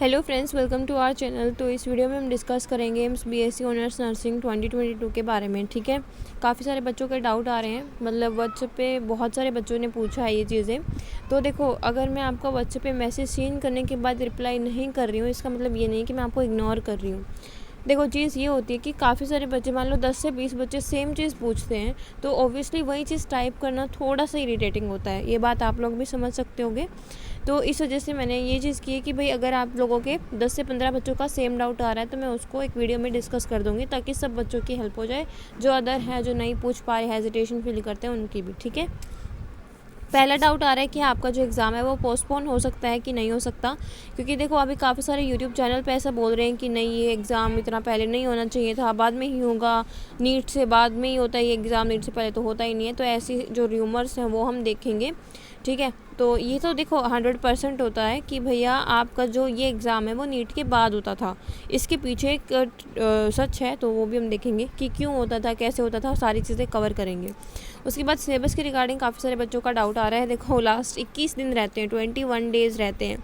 Hello friends, welcome to our channel. तो इस video में हम डिस्कस करेंगे एम्स बीएससी ऑनर्स नर्सिंग 2022 के बारे में। ठीक है, काफ़ी सारे बच्चों के डाउट आ रहे हैं, मतलब व्हाट्सएप पे बहुत सारे बच्चों ने पूछा है ये चीज़ें। तो देखो, अगर मैं आपका व्हाट्सएप पे मैसेज सीन करने के बाद रिप्लाई नहीं कर रही हूँ, इसका मतलब ये नहीं कि मैं आपको इग्नोर कर रही हूँ। देखो, चीज़ ये होती है कि काफ़ी सारे बच्चे, मान लो 10 से 20 बच्चे सेम चीज़ पूछते हैं, तो ऑब्वियसली वही चीज़ टाइप करना थोड़ा सा इरिटेटिंग होता है। ये बात आप लोग भी समझ सकते होंगे। तो इस वजह से मैंने ये चीज़ की है कि भाई अगर आप लोगों के 10 से 15 बच्चों का सेम डाउट आ रहा है तो मैं उसको एक वीडियो में डिस्कस कर दूँगी, ताकि सब बच्चों की हेल्प हो जाए, जो अदर है, जो नहीं पूछ पा रहे, हेजिटेशन फील करते हैं, उनकी भी। ठीक है, पहला डाउट आ रहा है कि आपका जो एग्ज़ाम है वो पोस्टपोन हो सकता है कि नहीं हो सकता। क्योंकि देखो, अभी काफ़ी सारे यूट्यूब चैनल पे ऐसा बोल रहे हैं कि नहीं, ये एग्ज़ाम इतना पहले नहीं होना चाहिए था, बाद में ही होगा, नीट से बाद में ही होता है ये एग्ज़ाम, नीट से पहले तो होता ही नहीं है। तो ऐसी जो र्यूमर्स हैं वो हम देखेंगे। ठीक है, तो ये तो देखो 100% होता है कि भैया आपका जो ये एग्ज़ाम है वो नीट के बाद होता था। इसके पीछे एक सच है, तो वो भी हम देखेंगे कि क्यों होता था, कैसे होता था, सारी चीज़ें कवर करेंगे। उसके बाद सिलेबस के रिगार्डिंग काफ़ी सारे बच्चों का डाउट आ रहा है। देखो, लास्ट 21 दिन रहते हैं, 21 डेज़ रहते हैं,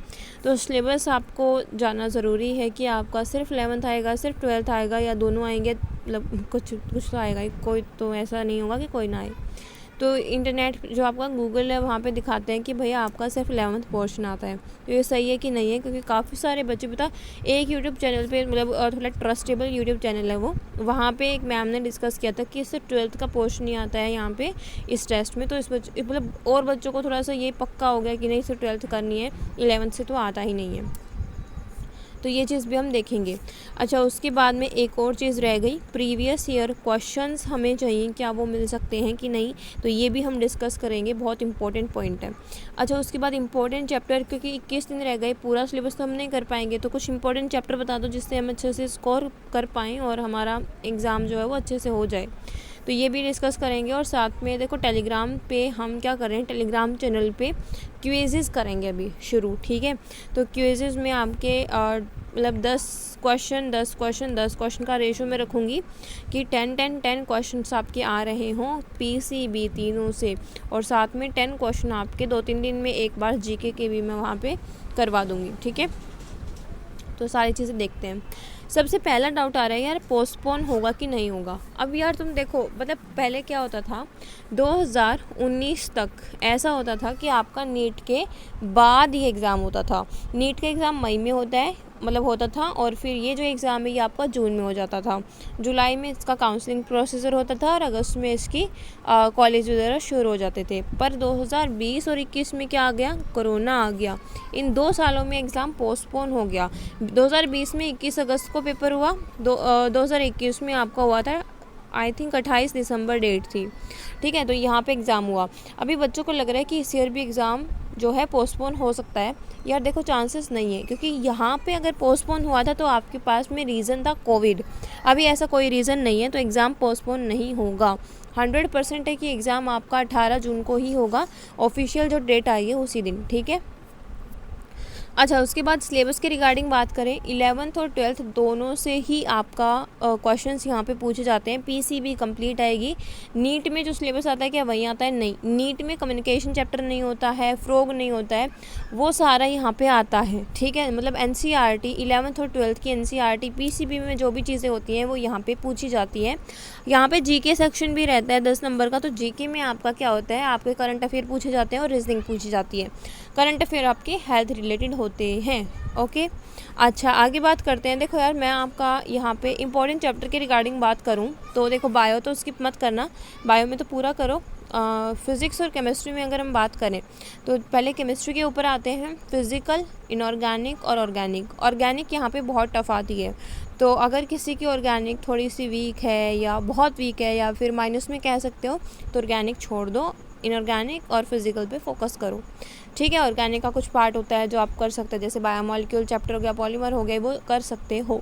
तो सिलेबस आपको जानना ज़रूरी है कि आपका सिर्फ 11th आएगा, सिर्फ 12th आएगा, या दोनों आएंगे। मतलब कुछ कुछ तो आएगा ही, कोई तो ऐसा नहीं होगा कि कोई ना आए। तो इंटरनेट जो आपका गूगल है वहाँ पे दिखाते हैं कि भैया आपका सिर्फ 11th पोर्शन आता है। तो ये सही है कि नहीं है, क्योंकि काफ़ी सारे बच्चे, पता, एक यूट्यूब चैनल पे, मतलब थोड़ा ट्रस्टेबल यूट्यूब चैनल है वो, वहाँ पे एक मैम ने डिस्कस किया था कि सिर्फ 12th का पोर्शन नहीं आता है यहाँ पे इस टेस्ट में। तो इस बच्चे, मतलब और बच्चों को थोड़ा सा ये पक्का हो गया कि नहीं, सिर्फ 12th करनी है, 11th से तो आता ही नहीं है। तो ये चीज़ भी हम देखेंगे। अच्छा, उसके बाद में एक और चीज़ रह गई, प्रीवियस ईयर क्वेश्चंस हमें चाहिए, क्या वो मिल सकते हैं कि नहीं, तो ये भी हम डिस्कस करेंगे, बहुत इंपॉर्टेंट पॉइंट है। अच्छा, उसके बाद इंपॉर्टेंट चैप्टर, क्योंकि 21 दिन रह गए, पूरा सिलेबस तो हम नहीं कर पाएंगे, तो कुछ इंपॉर्टेंट चैप्टर बता दो जिससे हम अच्छे से स्कोर कर पाएँ और हमारा एग्ज़ाम जो है वो अच्छे से हो जाए। तो ये भी डिस्कस करेंगे। और साथ में देखो, टेलीग्राम पे हम क्या कर रहे हैं, टेलीग्राम चैनल पे क्विज़ेस करेंगे अभी शुरू। ठीक है, तो क्विज़ेस में आपके मतलब 10 क्वेश्चन का रेशो में रखूँगी कि 10 क्वेश्चन आपके आ रहे हों पीसीबी तीनों से, और साथ में 10 क्वेश्चन आपके 2-3 दिन में एक बार जीके के भी मैं वहाँ पे करवा दूँगी। ठीक है, तो सारी चीज़ें देखते हैं। सबसे पहला डाउट आ रहा है, यार पोस्टपोन होगा कि नहीं होगा। अब यार तुम देखो, मतलब पहले क्या होता था, 2019 तक ऐसा होता था कि आपका नीट के बाद ही एग्ज़ाम होता था। नीट का एग्ज़ाम मई में होता है, मतलब होता था, और फिर ये जो एग्ज़ाम है ये आपका जून में हो जाता था। जुलाई में इसका काउंसलिंग प्रोसीजर होता था, और अगस्त में इसकी कॉलेज वगैरह शुरू हो जाते थे। पर 2020 और 21 में क्या आ गया, कोरोना आ गया। इन 2 सालों में एग्ज़ाम पोस्टपोन हो गया। 2020 में 21 अगस्त को पेपर हुआ, 2021 में आपका हुआ था, आई थिंक 28 दिसंबर डेट थी। ठीक है, तो यहाँ पे एग्ज़ाम हुआ। अभी बच्चों को लग रहा है कि इस ईयर भी एग्ज़ाम जो है पोस्टपोन हो सकता है। यार देखो, चांसेस नहीं है, क्योंकि यहाँ पे अगर पोस्टपोन हुआ था तो आपके पास में रीज़न था कोविड। अभी ऐसा कोई रीज़न नहीं है, तो एग्ज़ाम पोस्टपोन नहीं होगा। 100% है कि एग्ज़ाम आपका 18 जून को ही होगा, ऑफिशियल जो डेट आई है उसी दिन। ठीक है, अच्छा, उसके बाद सिलेबस के रिगार्डिंग बात करें, 11th और 12th दोनों से ही आपका क्वेश्चंस यहाँ पे पूछे जाते हैं। पीसीबी कंप्लीट आएगी। नीट में जो सिलेबस आता है क्या वही आता है? नहीं, नीट में कम्युनिकेशन चैप्टर नहीं होता है, फ्रोग नहीं होता है, वो सारा यहाँ पे आता है। ठीक है, मतलब एनसीईआरटी 11th और 12th की एनसीईआरटी पीसीबी में जो भी चीज़ें होती हैं वो यहाँ पे पूछी जाती हैं। यहाँ पे जीके सेक्शन भी रहता है 10 नंबर का। तो जीके में आपका क्या होता है, आपके करंट अफेयर पूछे जाते हैं और रीजनिंग पूछी जाती है। करंट अफेयर आपके हेल्थ रिलेटेड होते हैं। ओके, अच्छा, आगे बात करते हैं। देखो यार, मैं आपका यहाँ पे इंपॉर्टेंट चैप्टर के रिगार्डिंग बात करूँ तो देखो, बायो तो स्किप मत करना, बायो में तो पूरा करो। फिज़िक्स और केमिस्ट्री में अगर हम बात करें तो पहले केमिस्ट्री के ऊपर आते हैं, फिज़िकल, इनऑर्गेनिक और ऑर्गेनिक। ऑर्गेनिक यहाँ पे बहुत टफ आती है, तो अगर किसी की ऑर्गेनिक थोड़ी सी वीक है या बहुत वीक है या फिर माइनस में कह सकते हो, तो ऑर्गेनिक छोड़ दो, इनऑर्गेनिक और फिज़िकल पे फोकस करो। ठीक है, ऑर्गेनिक का कुछ पार्ट होता है जो आप कर सकते हैं, जैसे बायोमॉलिक्यूल चैप्टर हो गया, पॉलीमर हो गए, वो कर सकते हो।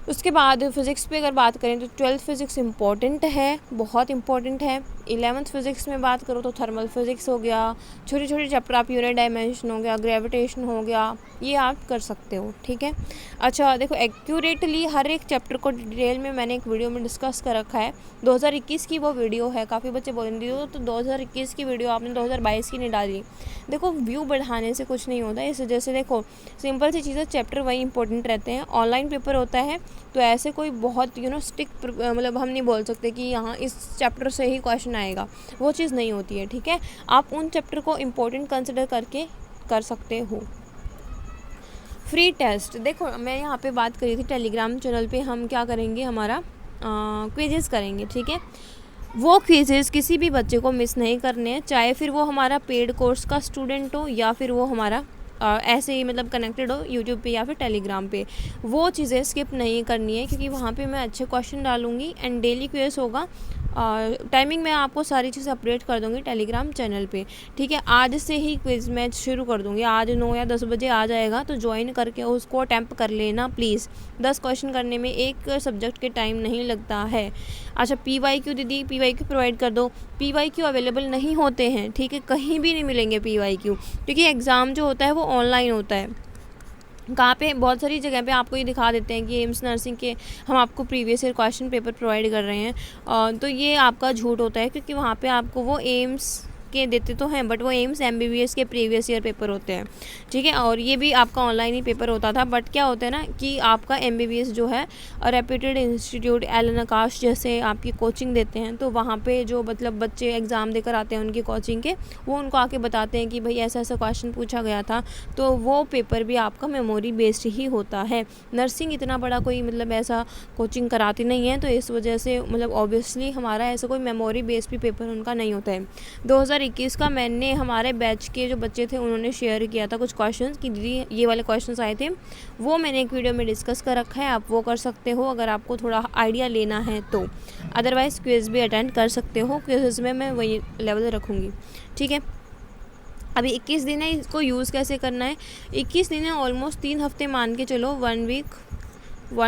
उसके बाद फिज़िक्स पे अगर बात करें तो 12th फिज़िक्स इम्पॉर्टेंट है, बहुत इम्पॉर्टेंट है। 11th फिज़िक्स में बात करो तो थर्मल फिज़िक्स हो गया, छोटे छोटे चैप्टर आप यूनिट डायमेंशन हो गया, ग्रेविटेशन हो गया, ये आप कर सकते हो, ठीक है। अच्छा देखो, एक्यूरेटली हर एक चैप्टर को डिटेल में मैंने एक वीडियो में डिस्कस कर रखा है। 2021 की वो वीडियो है। काफ़ी बच्चे बोलेंगे तो 2021 की वीडियो आपने 2022 की नहीं डाली। देखो, व्यू बढ़ाने से कुछ नहीं होता। इस वजह से देखो, सिंपल सी चीज़ें, चैप्टर वही इंपॉर्टेंट रहते हैं। ऑनलाइन पेपर होता है तो ऐसे कोई बहुत स्टिक मतलब हम नहीं बोल सकते कि यहाँ इस चैप्टर से ही क्वेश्चन आएगा, वो चीज़ नहीं होती है, ठीक है। आप उन चैप्टर को इम्पोर्टेंट कंसिडर करके कर सकते हो। फ्री टेस्ट, देखो मैं यहाँ पे बात करी थी टेलीग्राम चैनल पे हम क्या करेंगे, हमारा क्विजेज़ करेंगे, ठीक है। वो क्विजेज़ किसी भी बच्चे को मिस नहीं करने हैं, चाहे फिर वो हमारा पेड कोर्स का स्टूडेंट हो या फिर वो हमारा ऐसे ही मतलब कनेक्टेड हो यूट्यूब पे या फिर टेलीग्राम पे। वो चीज़ें स्किप नहीं करनी है, क्योंकि वहाँ पे मैं अच्छे क्वेश्चन डालूँगी एंड डेली क्विज होगा। टाइमिंग मैं आपको सारी चीज़ें अपडेट कर दूँगी टेलीग्राम चैनल पे, ठीक है। आज से ही क्विज़ मैच शुरू कर दूँगी, आज 9 या 10 बजे आ जाएगा, तो ज्वाइन करके उसको अटैम्प्ट कर लेना प्लीज़। 10 क्वेश्चन करने में एक सब्जेक्ट के टाइम नहीं लगता है। अच्छा, PYQ दीदी, PYQ प्रोवाइड कर दो। PYQ अवेलेबल नहीं होते हैं, ठीक है, कहीं भी नहीं मिलेंगे PYQ, क्योंकि एग्ज़ाम जो होता है वो ऑनलाइन होता है। कहाँ पे, बहुत सारी जगह पे आपको ये दिखा देते हैं कि एम्स नर्सिंग के हम आपको previous year question paper provide कर रहे हैं, तो ये आपका झूठ होता है, क्योंकि वहाँ पे आपको वो एम्स के देते तो हैं, बट वो एम्स MBBS के प्रीवियस ईयर पेपर होते हैं, ठीक है। और ये भी आपका ऑनलाइन ही पेपर होता था, बट क्या होता है ना कि आपका MBBS जो है रेप्यूटेड इंस्टीट्यूट एलन आकाश जैसे आपकी कोचिंग देते हैं, तो वहाँ पे जो मतलब बच्चे एग्ज़ाम देकर आते हैं उनकी कोचिंग के, वो उनको आके बताते हैं कि भाई ऐसा ऐसा क्वेश्चन पूछा गया था, तो वो पेपर भी आपका मेमोरी बेस्ड ही होता है। नर्सिंग इतना बड़ा कोई मतलब ऐसा कोचिंग कराती नहीं है, तो इस वजह से मतलब ऑब्वियसली हमारा ऐसा कोई मेमोरी बेस्ड भी पेपर उनका नहीं होता है। 2021 का मैंने हमारे बैच के जो बच्चे थे उन्होंने शेयर किया था कुछ क्वेश्चंस कि दीदी ये वाले क्वेश्चंस आए थे, वो मैंने एक वीडियो में डिस्कस कर रखा है, आप वो कर सकते हो अगर आपको थोड़ा आइडिया लेना है तो। अदरवाइज़ क्विज़ भी अटेंड कर सकते हो, क्विज़ में मैं वही लेवल रखूँगी, ठीक है। अभी 21 दिन है, इसको यूज़ कैसे करना है। 21 दिन है, ऑलमोस्ट 3 हफ्ते मान के चलो, 1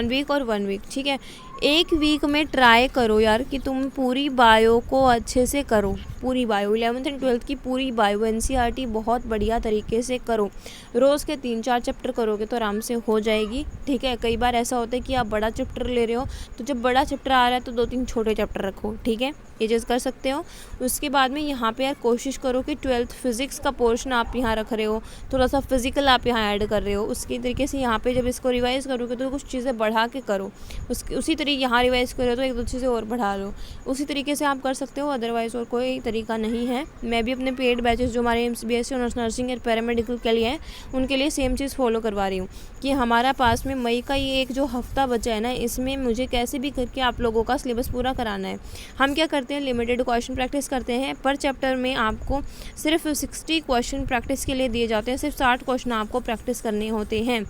वीक और 1 वीक, ठीक है। एक वीक में ट्राई करो यार कि तुम पूरी बायो को अच्छे से करो, पूरी बायो 11th एंड 12th की पूरी बायो NCERT बहुत बढ़िया तरीके से करो। रोज़ के 3-4 चैप्टर करोगे तो आराम से हो जाएगी, ठीक है। कई बार ऐसा होता है कि आप बड़ा चैप्टर ले रहे हो, तो जब बड़ा चैप्टर आ रहा है तो 2-3 छोटे चैप्टर रखो, ठीक है, ये चीज़ कर सकते हो। उसके बाद में यहाँ पे यार कोशिश करो कि 12th फिज़िक्स का पोर्शन आप यहाँ रख रहे हो, थोड़ा सा फिज़िकल आप यहाँ ऐड कर रहे हो, उसकी तरीके से यहाँ पे जब इसको रिवाइज़ करोगे तो कुछ चीज़ें बढ़ा के करो, उसी तरीके यहाँ रिवाइज़ करो तो 1-2 चीज़ें और बढ़ा लो, उसी तरीके से आप कर सकते हो। अदरवाइज़ और कोई तरीका नहीं है। मैं भी अपने पेड बैचेस जो हमारे MCBSE ऑनर्स नर्सिंग और पैरामेडिकल के लिए हैं, उनके लिए सेम चीज़ फॉलो करवा रही हूँ कि हमारा पास में मई का ये एक जो हफ्ता बचा है ना, इसमें मुझे कैसे भी करके आप लोगों का सिलेबस पूरा कराना है। हम क्या करते हैं, लिमिटेड क्वेश्चन प्रैक्टिस करते हैं। पर चैप्टर में आपको सिर्फ 60 क्वेश्चन प्रैक्टिस के लिए दिए जाते हैं, सिर्फ 60 क्वेश्चन आपको प्रैक्टिस करने होते हैं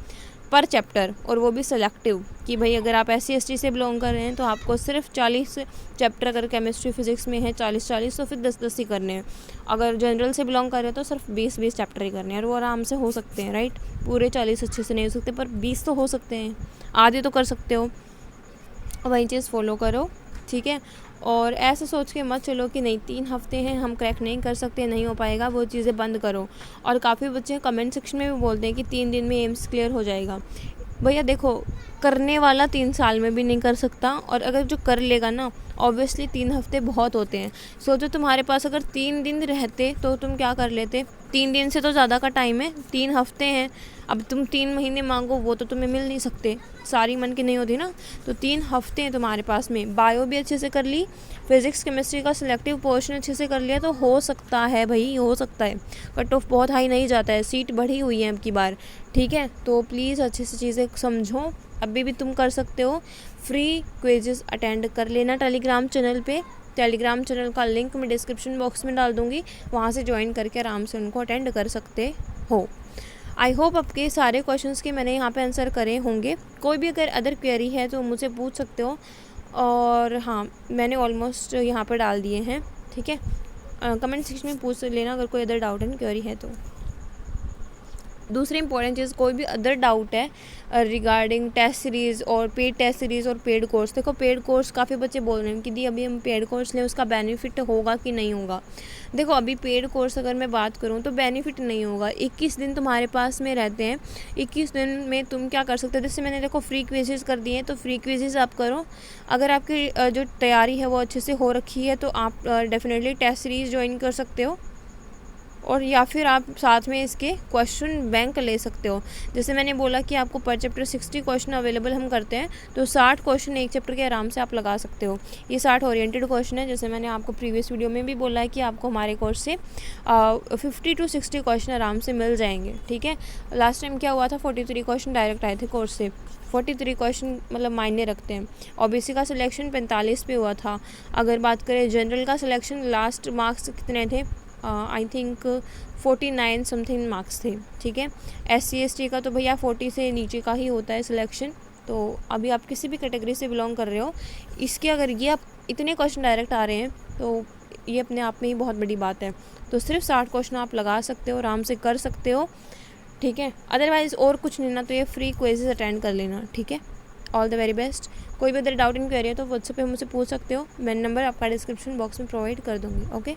पर चैप्टर, और वो भी सेलेक्टिव कि भाई अगर आप SC/ST से बिलोंग कर रहे हैं तो आपको सिर्फ 40 चैप्टर, अगर केमिस्ट्री फिजिक्स में है 40-40 तो फिर 10-10 ही करने हैं। अगर जनरल से बिलोंग कर रहे हैं तो सिर्फ 20-20 चैप्टर ही करने हैं, और वो आराम से हो सकते हैं, राइट। पूरे 40 अच्छे से नहीं हो सकते, पर 20 तो हो सकते हैं, आधे तो कर सकते हो। वही चीज़ फॉलो करो, ठीक है। और ऐसे सोच के मत चलो कि नहीं 3 हफ्ते हैं हम क्रैक नहीं कर सकते, नहीं हो पाएगा, वो चीज़ें बंद करो। और काफ़ी बच्चे कमेंट सेक्शन में भी बोलते हैं कि 3 दिन में एम्स क्लियर हो जाएगा। भैया देखो, करने वाला 3 साल में भी नहीं कर सकता, और अगर जो कर लेगा ना, ऑब्वियसली 3 हफ्ते बहुत होते हैं। सोचो तुम्हारे पास अगर 3 दिन रहते तो तुम क्या कर लेते। 3 दिन से तो ज़्यादा का टाइम है, 3 हफ्ते हैं। अब तुम 3 महीने मांगो वो तो तुम्हें मिल नहीं सकते, सारी मन की नहीं होती ना। तो 3 हफ्ते हैं तुम्हारे पास में, बायो भी अच्छे से कर ली, फिज़िक्स केमिस्ट्री का सिलेक्टिव पोर्शन अच्छे से कर लिया, तो हो सकता है भाई, हो सकता है। कट ऑफ बहुत हाई नहीं जाता है, सीट बढ़ी हुई है अब की बार, ठीक है। तो प्लीज़ अच्छे से चीज़ें समझो, अभी भी तुम कर सकते हो। फ्री क्विज़ेस अटेंड कर लेना टेलीग्राम चैनल पे। टेलीग्राम चैनल का लिंक मैं डिस्क्रिप्शन बॉक्स में डाल दूँगी, वहाँ से ज्वाइन करके आराम से उनको अटेंड कर सकते हो। आई होप आपके सारे क्वेश्चंस के मैंने यहाँ पे आंसर करे होंगे। कोई भी अगर अदर क्वेरी है तो मुझसे पूछ सकते हो, और हाँ मैंने ऑलमोस्ट यहाँ पर डाल दिए हैं, ठीक है। कमेंट सेक्शन में पूछ लेना अगर कोई अदर डाउट एंड क्वेरी है तो। दूसरी इंपॉर्टेंट चीज़, कोई भी अदर डाउट है रिगार्डिंग टेस्ट सीरीज़ और पेड टेस्ट सीरीज़ और पेड कोर्स। देखो पेड कोर्स काफ़ी बच्चे बोल रहे हैं कि दी अभी हम पेड कोर्स लें, उसका बेनिफिट होगा कि नहीं होगा। देखो अभी पेड कोर्स अगर मैं बात करूँ तो बेनिफिट नहीं होगा। 21 दिन तुम्हारे पास में रहते हैं, 21 दिन में तुम क्या कर सकते हो। जैसे मैंने देखो फ्री क्विजेज़ कर दिए हैं, तो फ्री क्विजेज़ आप करो। अगर आपकी जो तैयारी है वो अच्छे से हो रखी है तो आप डेफिनेटली टेस्ट सीरीज़ ज्वाइन कर सकते हो, और या फिर आप साथ में इसके क्वेश्चन बैंक ले सकते हो। जैसे मैंने बोला कि आपको पर चैप्टर 60 क्वेश्चन अवेलेबल हम करते हैं, तो 60 क्वेश्चन एक चैप्टर के आराम से आप लगा सकते हो। ये 60 ओरिएंटेड क्वेश्चन है। जैसे मैंने आपको प्रीवियस वीडियो में भी बोला है कि आपको हमारे कोर्स से 50 to 60 क्वेश्चन आराम से मिल जाएंगे, ठीक है। लास्ट टाइम क्या हुआ था, 43 क्वेश्चन डायरेक्ट आए थे कोर्स से। 43 क्वेश्चन मतलब मायने रखते हैं। ओबीसी का सिलेक्शन 45 पे हुआ था। अगर बात करें जनरल का सिलेक्शन, लास्ट मार्क्स कितने थे, आई थिंक 49 समथिंग मार्क्स थे, ठीक है। SC ST का तो भैया 40 से नीचे का ही होता है सिलेक्शन। तो अभी आप किसी भी कैटेगरी से बिलोंग कर रहे हो, इसके अगर ये आप इतने क्वेश्चन डायरेक्ट आ रहे हैं तो ये अपने आप में ही बहुत बड़ी बात है। तो सिर्फ 60 क्वेश्चन आप लगा सकते हो, आराम से कर सकते हो, ठीक है। अदरवाइज़ और कुछ नहीं ना, तो ये फ्री क्विज़ेस अटेंड कर लेना, ठीक है। All the very best. कोई भी अदर डाउट इंक्वायरी है तो व्हाट्सएप पे मुझसे पूछ सकते हो। मैं नंबर आपका डिस्क्रिप्शन बॉक्स में प्रोवाइड कर दूँगी, ओके।